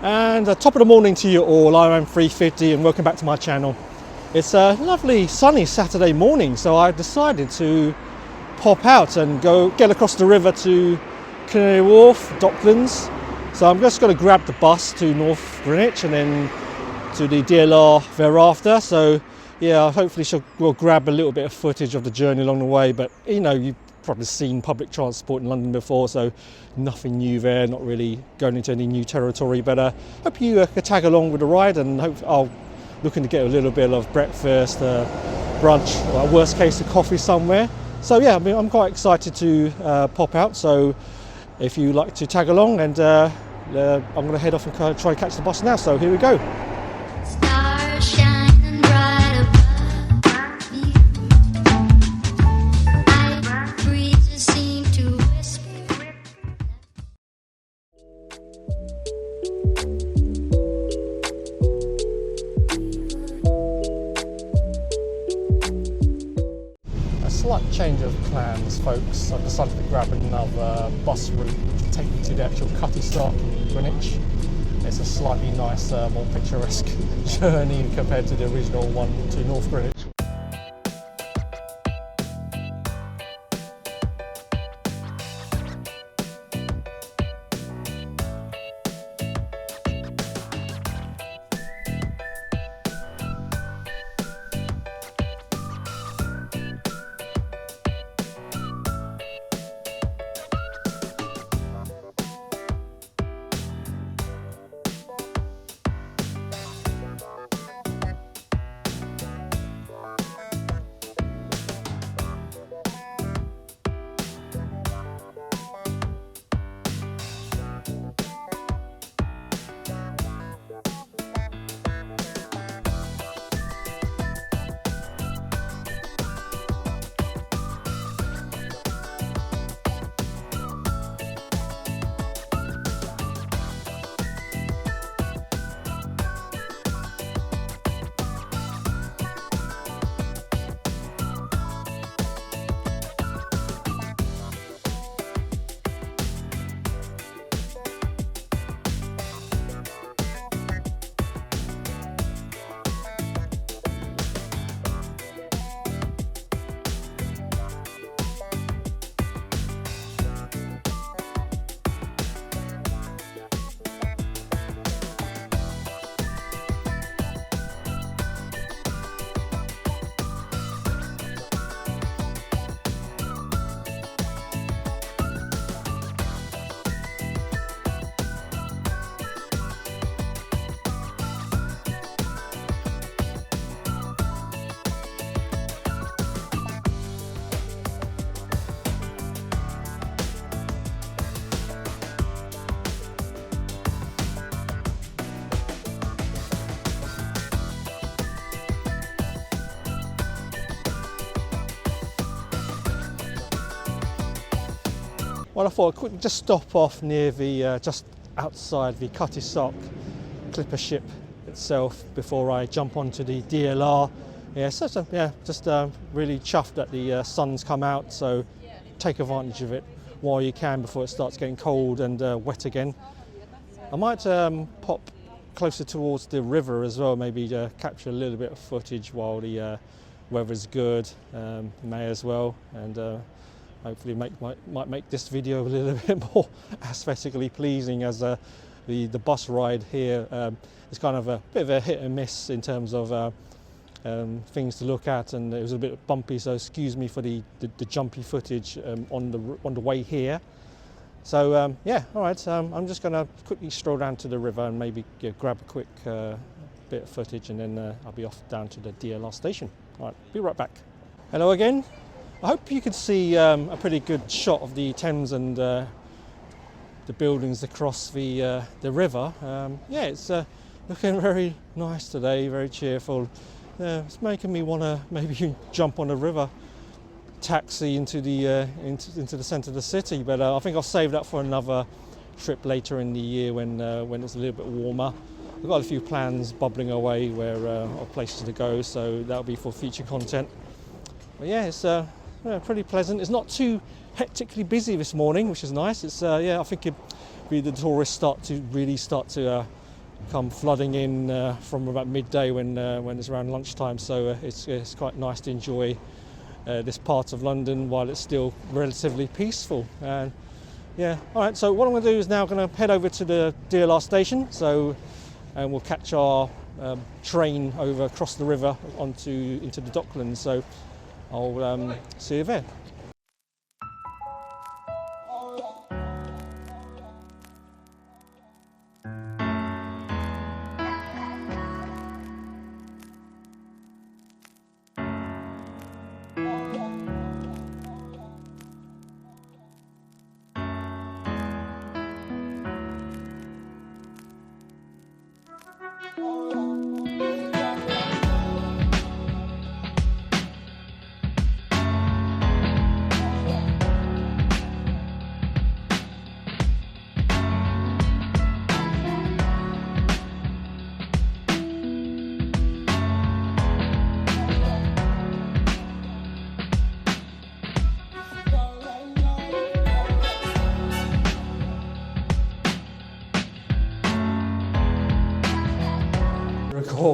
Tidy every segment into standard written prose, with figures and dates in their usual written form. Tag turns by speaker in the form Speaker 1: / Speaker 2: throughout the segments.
Speaker 1: And top of the morning to you all. I'm 350 and welcome back to my channel. It's a lovely sunny Saturday morning, so I decided to pop out and go get across the river to Canary Wharf, Docklands. So I'm just going to grab the bus to North Greenwich and then to the DLR thereafter. So yeah, hopefully we'll grab a little bit of footage of the journey along the way, but you know, you've probably seen public transport in London before, so nothing new there, not really going into any new territory, but hope you can tag along with the ride, and hope I'll looking to get a little bit of breakfast, brunch, or worst case a coffee somewhere. So yeah, I mean, I'm quite excited to pop out, so if you like to tag along, and I'm going to head off and try to catch the bus now, so here we go. Slight change of plans, folks. I've decided to grab another bus route to take me to the actual Cutty Sark in Greenwich. It's a slightly nicer, more picturesque journey compared to the original one to North Greenwich. Well, I thought I'd quickly just stop off near the, just outside the Cutty Sark clipper ship itself before I jump onto the DLR. Yeah, just really chuffed that the sun's come out, so take advantage of it while you can before it starts getting cold and wet again. I might pop closer towards the river as well, maybe capture a little bit of footage while the weather's good, may as well, and hopefully might make this video a little bit more aesthetically pleasing, as the bus ride here is kind of a bit of a hit and miss in terms of things to look at, and it was a bit bumpy, so excuse me for the jumpy footage on the way here. So yeah, all right, I'm just going to quickly stroll down to the river and maybe grab a quick bit of footage, and then I'll be off down to the DLR station. All right, be right back. Hello again. I hope you can see a pretty good shot of the Thames and the buildings across the river. Yeah, it's looking very nice today, very cheerful. It's making me want to maybe jump on a river taxi into the centre of the city, but I think I'll save that for another trip later in the year when it's a little bit warmer. We've got a few plans bubbling away of places to go, so that'll be for future content. But yeah, it's pretty pleasant. It's not too hectically busy this morning, which is nice. It's I think the tourists start to come flooding in from about midday when it's around lunchtime. So it's quite nice to enjoy this part of London while it's still relatively peaceful. And yeah, all right. So what I'm going to do is now going to head over to the DLR station. And we'll catch our train over across the river into the Docklands. So I'll see you there.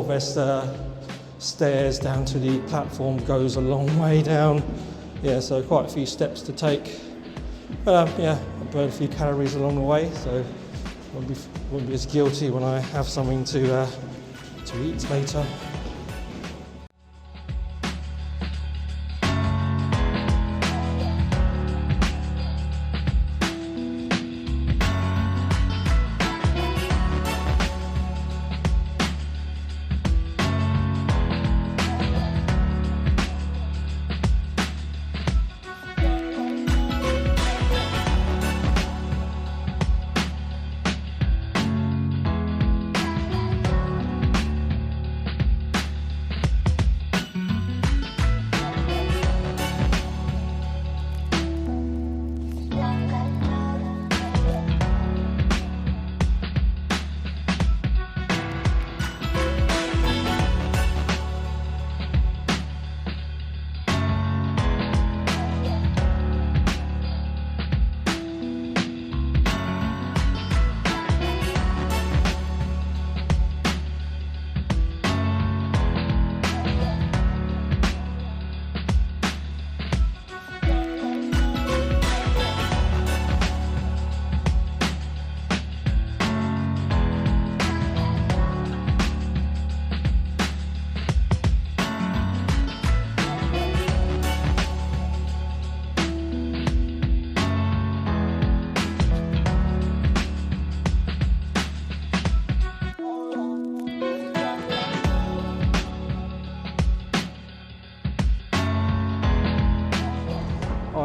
Speaker 1: There's stairs down to the platform, goes a long way down. Yeah, so quite a few steps to take. But yeah, I burned a few calories along the way, so won't be as guilty when I have something to eat later.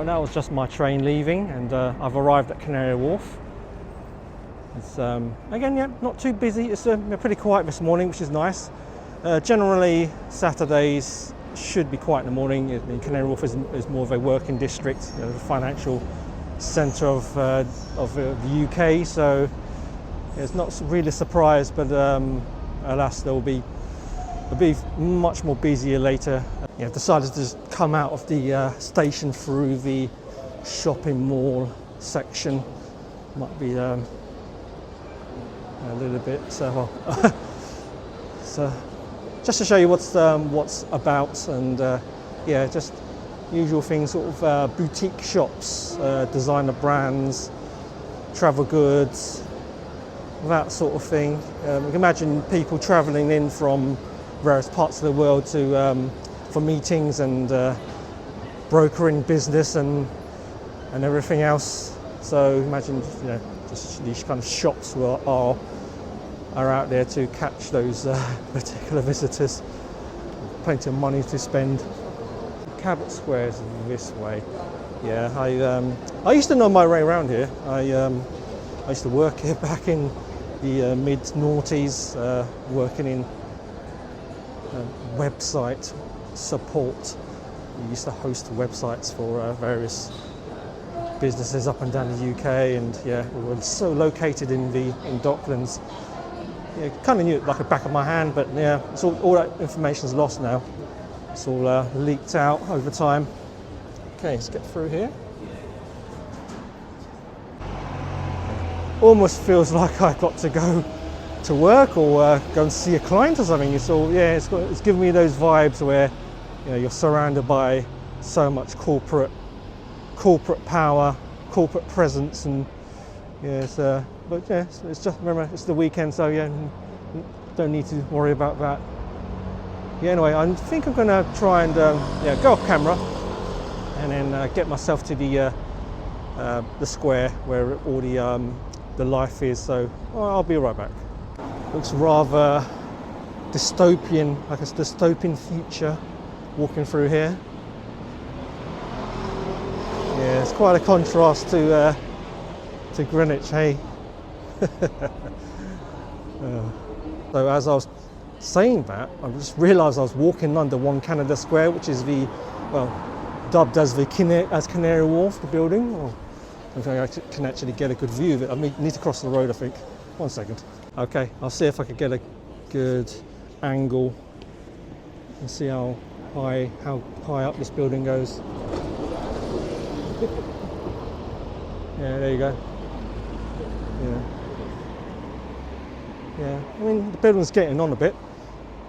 Speaker 1: That was just my train leaving, and I've arrived at Canary Wharf. It's again, yeah, not too busy. It's pretty quiet this morning, which is nice. Generally, Saturdays should be quiet in the morning. Canary Wharf is more of a working district, the financial centre of the UK. So it's not really a surprise, but alas, there will be much more busier later. Yeah, I've decided to just come out of the station through the shopping mall section. Might be a little bit so just to show you what's about, and yeah, just usual things, sort of boutique shops, designer brands, travel goods, that sort of thing. You can imagine people travelling in from various parts of the world to for meetings and brokering business and everything else. So imagine, just these kind of shops are out there to catch those particular visitors. Plenty of money to spend. Cabot Square is this way. Yeah, I used to know my way around here. I used to work here back in the mid-noughties, working in website support. We used to host websites for various businesses up and down the UK, and yeah, we were so located in Docklands. Yeah, kind of knew it like the back of my hand, but yeah, it's all that information's lost now. It's all leaked out over time. Okay, let's get through here. Almost feels like I've got to go to work or go and see a client or something. It's all, yeah, it's giving me those vibes where, you know, you're surrounded by so much corporate power, corporate presence, and yeah, but yeah, it's just, remember, it's the weekend, so yeah, don't need to worry about that. Yeah, anyway, I think I'm gonna try and yeah, go off camera and then get myself to the square where all the life is. So I'll be right back. Looks rather dystopian, like a dystopian future walking through here. Yeah, it's quite a contrast to Greenwich, hey? So as I was saying that, I just realised I was walking under One Canada Square, which is the, well, dubbed as the Canary Wharf, the building. Oh, I think I can actually get a good view of it. I need to cross the road, I think. 1 second. Okay, I'll see if I can get a good angle and see how high up this building goes. Yeah, there you go. Yeah, I mean, the building's getting on a bit.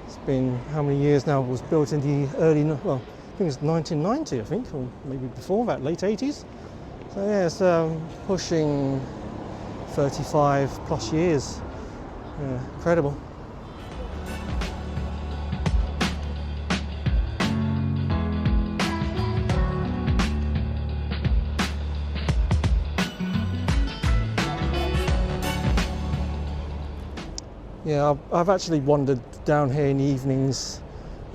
Speaker 1: It's been how many years now? It was built in the early, well, I think it's 1990, I think, or maybe before that, late 80s. So yeah, it's pushing 35 plus years. Yeah, incredible. Yeah, I've actually wandered down here in the evenings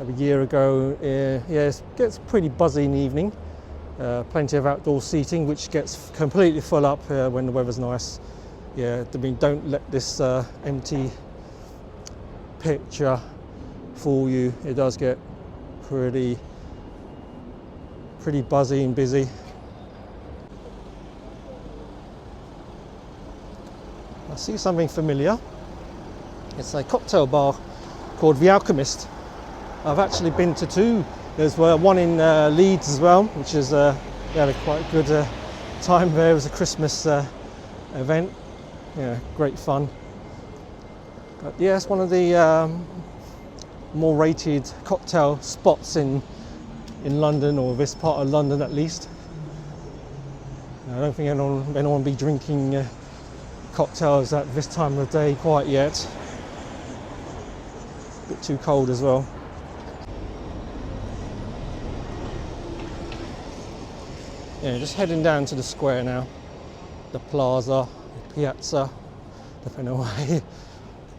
Speaker 1: a year ago. Yeah, it gets pretty buzzy in the evening. Plenty of outdoor seating, which gets completely full up when the weather's nice. Yeah, I mean, don't let this empty picture fool you. It does get pretty buzzy and busy. I see something familiar. It's a cocktail bar called The Alchemist. I've actually been to two. There's one in Leeds as well, which is we had a quite good time there. It was a Christmas event. Yeah, great fun. But yeah, it's one of the more rated cocktail spots in London, or this part of London at least. I don't think anyone will be drinking cocktails at this time of the day quite yet. A bit too cold as well. Yeah, just heading down to the square now. The plaza, the piazza, depending on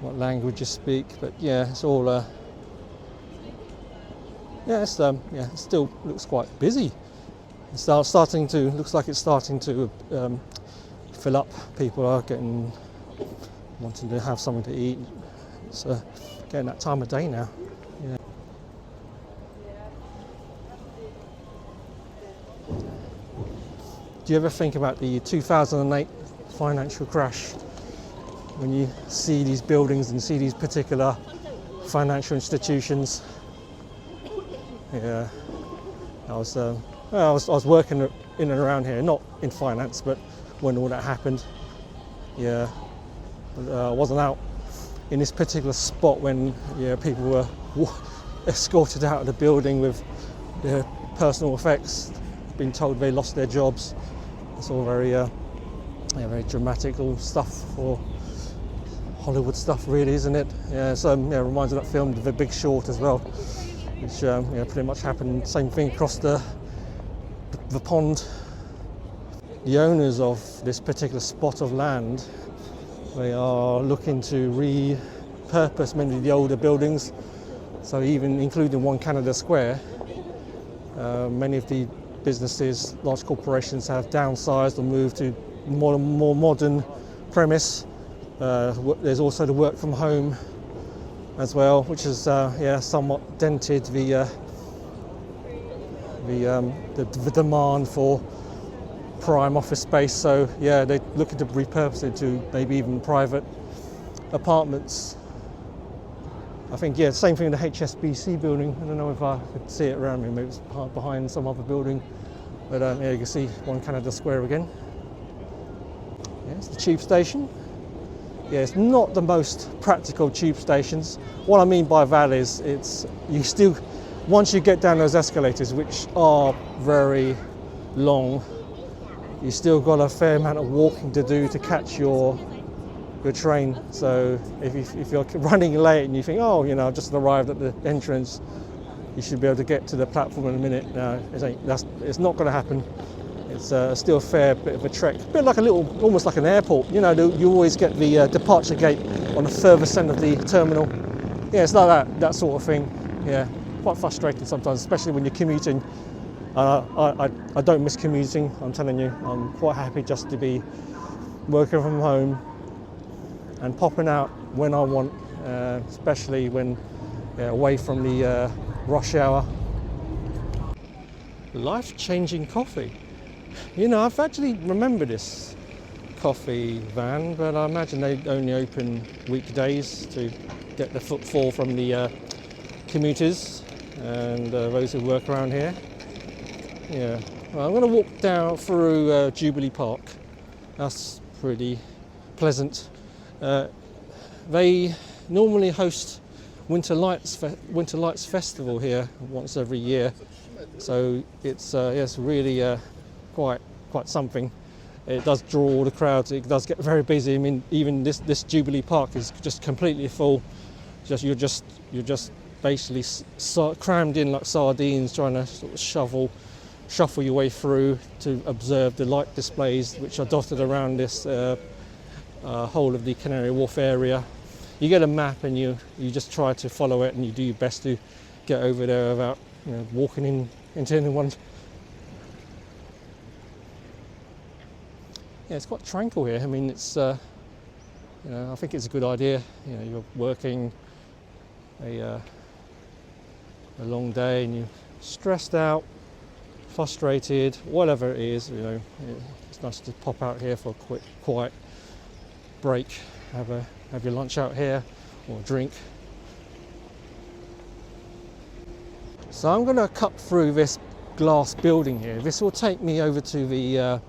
Speaker 1: what language you speak. But yeah, it's all yeah, it's yeah, it still looks quite busy. It's starting to, looks like it's starting to fill up. People are wanting to have something to eat. It's getting that time of day now. Yeah. Do you ever think about the 2008 financial crash? When you see these buildings and see these particular financial institutions? Yeah, I was working in and around here, not in finance, but when all that happened. Yeah, I wasn't out in this particular spot when people were escorted out of the building with their personal effects, being told they lost their jobs. It's all very very dramatic, all stuff for Hollywood stuff, really, isn't it? Yeah, so it reminds me of that film The Big Short as well, which pretty much happened, same thing across the pond. The owners of this particular spot of land, they are looking to repurpose many of the older buildings, so even including One Canada Square. Many of the businesses, large corporations, have downsized or moved to more modern premise. There's also the work from home as well, which has somewhat dented the demand for prime office space. So yeah, they're looking to repurpose it to maybe even private apartments. I think, yeah, same thing in the HSBC building. I don't know if I could see it around me, maybe it's behind some other building. But yeah, you can see One Canada Square again. Yeah, it's the tube station. Yeah, it's not the most practical tube stations. What I mean by that is you still, once you get down those escalators, which are very long, you still got a fair amount of walking to do to catch your train. So if you're running late and you think, oh, you know, I've just arrived at the entrance, you should be able to get to the platform in a minute. No, it's not going to happen. It's still a fair bit of a trek, a bit like almost like an airport. You know, you always get the departure gate on the furthest end of the terminal. Yeah, it's like that sort of thing. Yeah, quite frustrating sometimes, especially when you're commuting. I don't miss commuting, I'm telling you. I'm quite happy just to be working from home and popping out when I want, especially when away from the rush hour. Life-changing coffee. You know, I've actually remembered this coffee van, but I imagine they only open weekdays to get the footfall from the commuters and those who work around here. Yeah, well, I'm going to walk down through Jubilee Park. That's pretty pleasant. They normally host Winter Lights Festival here once every year, so it's really quite something. It does draw all the crowds. It does get very busy. I mean, even this Jubilee Park is just completely full. You're just basically crammed in like sardines, trying to sort of shuffle your way through to observe the light displays which are dotted around this whole of the Canary Wharf area. You get a map and you just try to follow it, and you do your best to get over there without walking into anyone. Yeah, it's quite tranquil here. I mean, it's I think it's a good idea. You know, you're working a long day and you're stressed out, frustrated, whatever it is. You know, it's nice to pop out here for a quick, quiet break. Have your lunch out here or drink. So I'm going to cut through this glass building here. This will take me over to the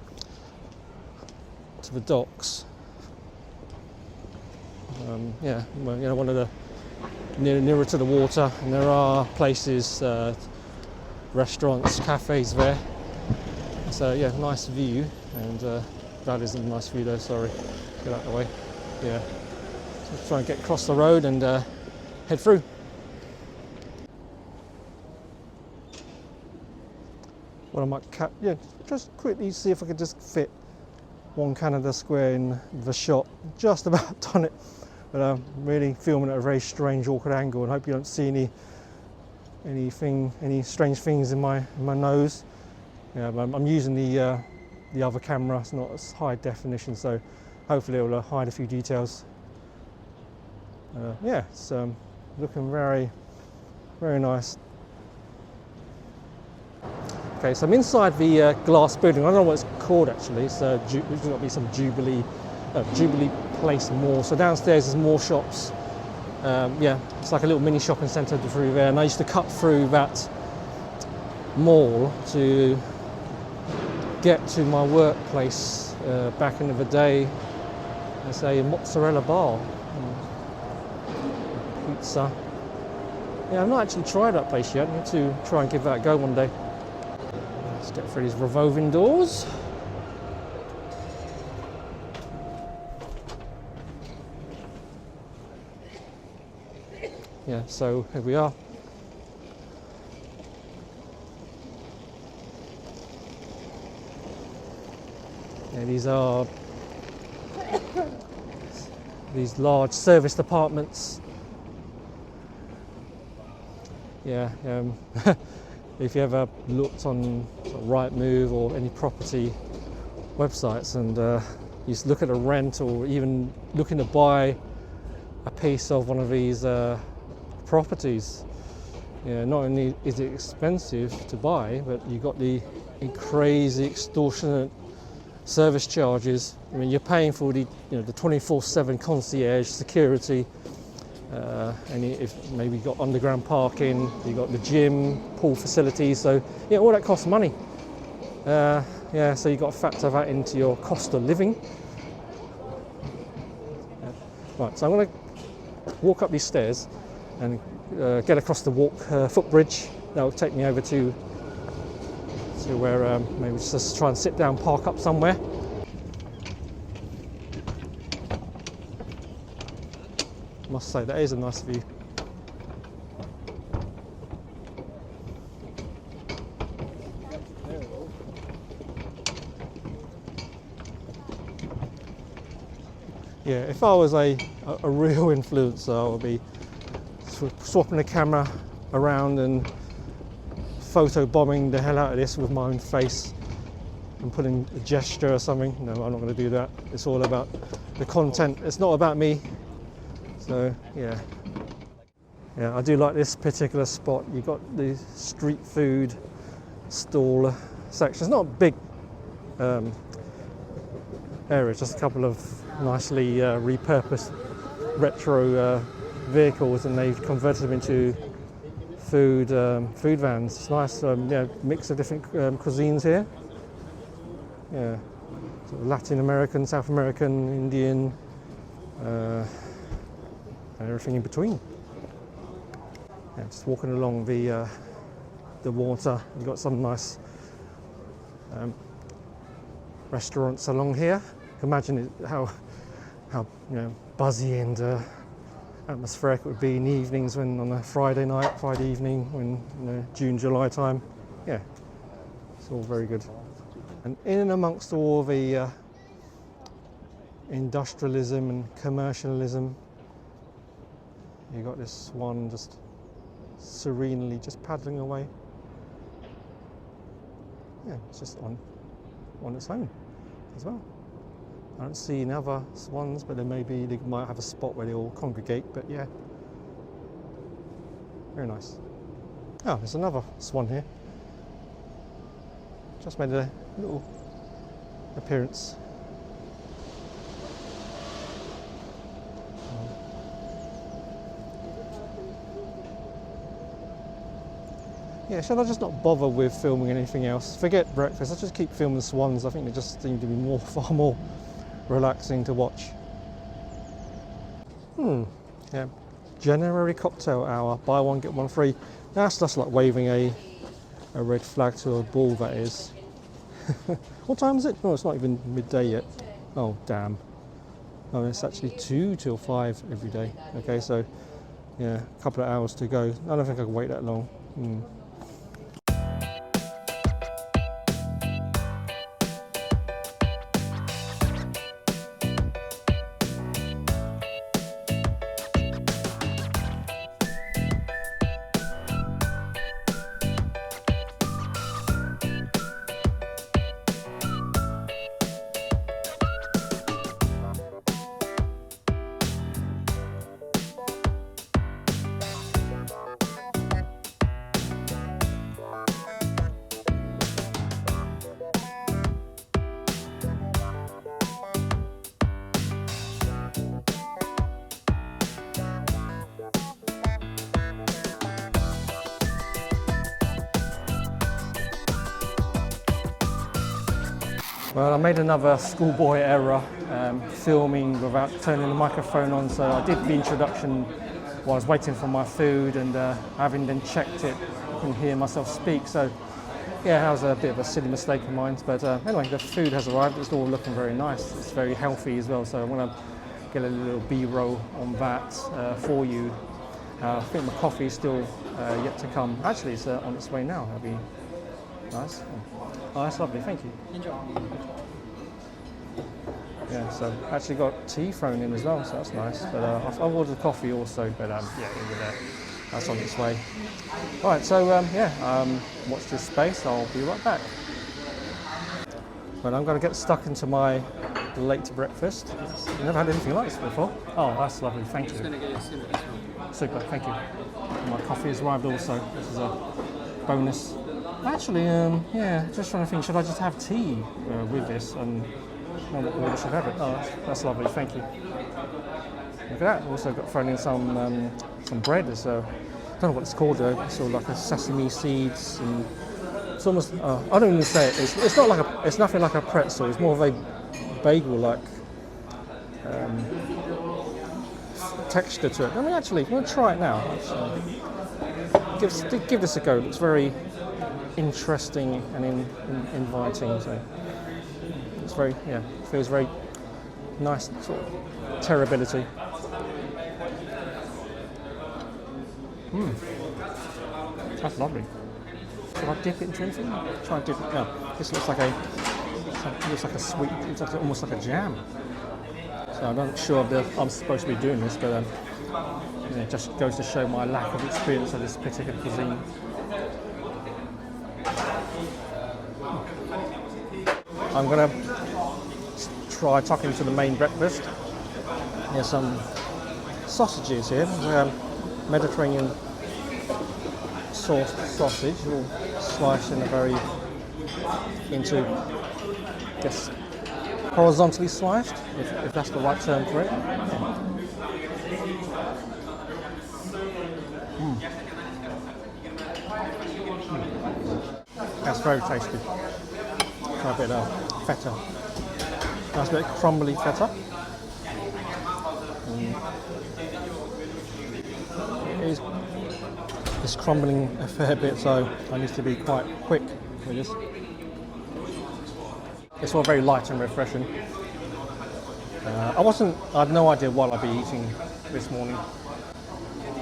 Speaker 1: docks. Yeah, well, you know, one of the nearer to the water, and there are places, restaurants, cafes there. So yeah, nice view, and that isn't a nice view though. Sorry, get out of the way. Yeah, so let's try and get across the road and head through. What I might just quickly see if I could just fit one Canada Square in the shot. Just about done it, but I'm really filming at a very strange, awkward angle, and hope you don't see any strange things in my nose. Yeah, but I'm using the other camera. It's not as high definition, so hopefully it will hide a few details. Yeah, it's looking very, very nice. Okay, so I'm inside the glass building. I don't know what it's called actually. So there's got to be some Jubilee Place Mall. So downstairs there's more shops. Yeah, it's like a little mini shopping centre through there. And I used to cut through that mall to get to my workplace back in the day. There's a mozzarella bar, pizza. Yeah, I've not actually tried that place yet. I need to try and give that a go one day. Let's get through these revolving doors. Yeah, so here we are. Yeah, these are these large service departments. Yeah, if you ever looked on Rightmove or any property websites and you look at a rent or even looking to buy a piece of one of these properties, yeah, not only is it expensive to buy, but you've got the crazy extortionate service charges. I mean, you're paying for the 24/7 concierge security. And if maybe you've got underground parking, you've got the gym, pool facilities, so yeah, all that costs money. Yeah, so you've got to factor that into your cost of living. Right, so I'm going to walk up these stairs and get across the footbridge. That will take me over to where maybe just try and sit down, park up somewhere. Must say that is a nice view. Yeah, if I was a real influencer, I would be swapping the camera around and photo bombing the hell out of this with my own face and putting a gesture or something. No, I'm not going to do that. It's all about the content. It's not about me. So yeah, I do like this particular spot. You've got the street food stall section. It's not a big area, just a couple of nicely repurposed retro vehicles, and they've converted them into food vans. It's nice, mix of different cuisines here. Yeah, sort of Latin American, South American, Indian, and everything in between. Yeah, just walking along the water. You've got some nice restaurants along here. Imagine how buzzy and atmospheric it would be in the evenings when on a Friday evening, when June, July time. Yeah, it's all very good. And in and amongst all the industrialism and commercialism, you got this swan just serenely just paddling away. Yeah, it's just on its own as well. I don't see any other swans, but they might have a spot where they all congregate, but yeah. Very nice. Oh, there's another swan here. Just made a little appearance. Yeah, should I just not bother with filming anything else? Forget breakfast, I'll just keep filming swans. I think they just seem to be far more relaxing to watch. Yeah, January cocktail hour, buy one get one free. That's just like waving a red flag to a bull, that is. What time is it? No, it's not even midday yet. Oh damn. Oh, it's actually 2 till 5 every day. Okay, so yeah, a couple of hours to go. I don't think I can wait that long. Well, I made another schoolboy error, filming without turning the microphone on, so I did the introduction while I was waiting for my food, and having then checked it, I couldn't hear myself speak, so yeah, that was a bit of a silly mistake of mine, but anyway, the food has arrived. It's all looking very nice, it's very healthy as well, so I'm going to get a little B-roll on that for you. I think my coffee is still yet to come. Actually, it's on its way now. That'd be nice. Oh, that's lovely, thank you.
Speaker 2: Enjoy.
Speaker 1: Yeah, so actually got tea thrown in as well, so that's nice. But I've ordered coffee also, but yeah, that's on its way. All right, so watch this space. I'll be right back. But I'm going to get stuck into my late breakfast. I've never had anything like this before. Oh, that's lovely, thank you.
Speaker 2: Just going to get you a sip as well.
Speaker 1: Super, thank you. My coffee has arrived also. This is a bonus. Actually, just trying to think, should I just have tea with this? And no, what order should I have it? Oh, that's lovely, thank you. Look at that. Also got thrown in some bread. It's I don't know what it's called though. It's sort of like a sesame seeds, and it's almost. I don't even say it. It's not like it's nothing like a pretzel. It's more of a bagel-like texture to it. I mean, actually, I'm going to try it now. Give this a go. It's very interesting and inviting. So it's very, feels very nice sort of terribility. That's lovely. Should I dip it into anything? Try and dip it. No, this looks like a sweet. It's almost like a jam. So I'm not sure if I'm supposed to be doing this, but it just goes to show my lack of experience of this particular cuisine. I'm going to try tucking into the main breakfast. There's some sausages here. Mediterranean sauce sausage, all sliced in horizontally sliced, if that's the right term for it. That's very tasty. Try a bit of feta. Nice bit of crumbly feta. It's crumbling a fair bit, so I need to be quite quick with this. It's all very light and refreshing. I had no idea what I'd be eating this morning.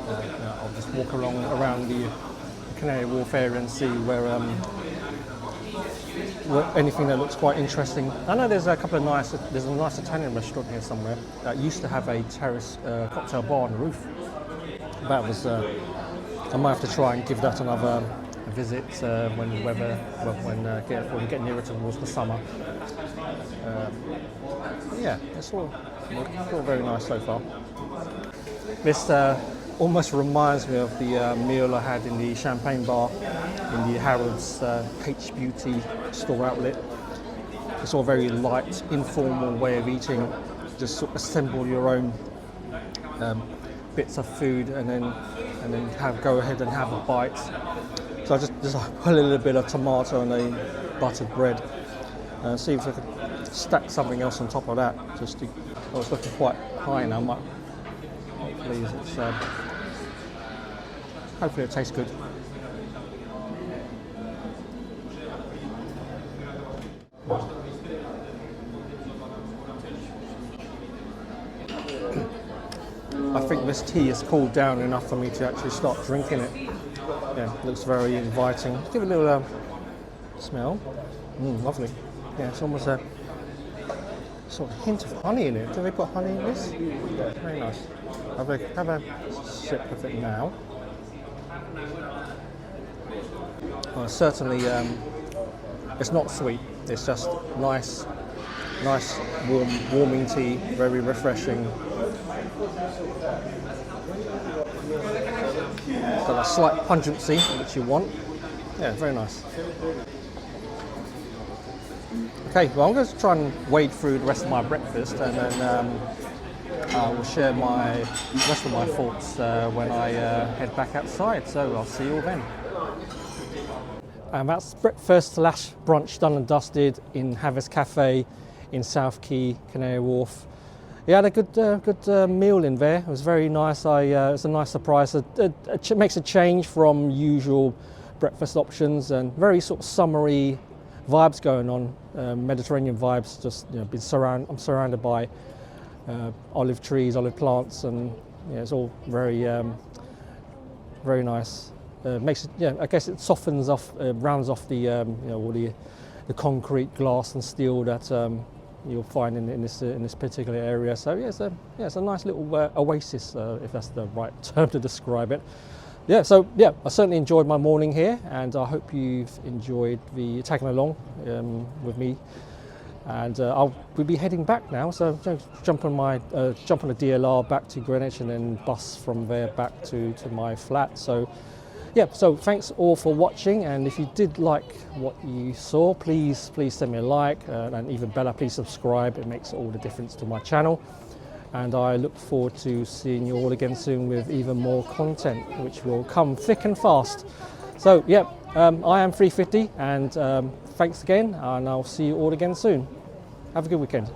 Speaker 1: I'll just walk around the Canary Wharf area and see where anything that looks quite interesting. I know there's a nice Italian restaurant here somewhere that used to have a terrace cocktail bar on the roof. That was, I might have to try and give that another visit when we get nearer towards the summer. It's all very nice so far. This almost reminds me of the meal I had in the champagne bar in the Harrods H Beauty store outlet. It's all very light, informal way of eating. Just sort of assemble your own bits of food and then go ahead and have a bite. So I just put a little bit of tomato and a buttered bread. See if I could stack something else on top of that. I was looking quite high now. Hopefully it tastes good. I think this tea has cooled down enough for me to actually start drinking it. Yeah, looks very inviting. Give it a little smell. Lovely. Yeah, it's almost a sort of hint of honey in it. Do they put honey in this? Very nice. Have a sip of it now. Well, certainly, it's not sweet. It's just nice, warming tea. Very refreshing. Got a slight pungency, which you want. Yeah, very nice. Okay, well I'm going to try and wade through the rest of my breakfast, and then I will share the rest of my thoughts when I head back outside. So I'll see you all then. That's breakfast / brunch done and dusted in Havers Cafe in South Quay, Canary Wharf. Yeah, I had a good meal in there. It was very nice. It was a nice surprise. It makes a change from usual breakfast options, and very sort of summery vibes going on. Mediterranean vibes. Just I'm surrounded by olive trees, olive plants, and it's all very very nice. Makes it, I guess it softens off, rounds off the all the concrete, glass, and steel that you'll find in this particular area. So it's a nice little oasis, if that's the right term to describe it. I certainly enjoyed my morning here, and I hope you've enjoyed tagging along with me. And we'll be heading back now. So jump on a DLR back to Greenwich, and then bus from there back to my flat. So thanks all for watching, and if you did like what you saw, please send me a like, and even better, please subscribe. It makes all the difference to my channel, and I look forward to seeing you all again soon with even more content, which will come thick and fast. So I am 350, and thanks again, and I'll see you all again soon. Have a good weekend.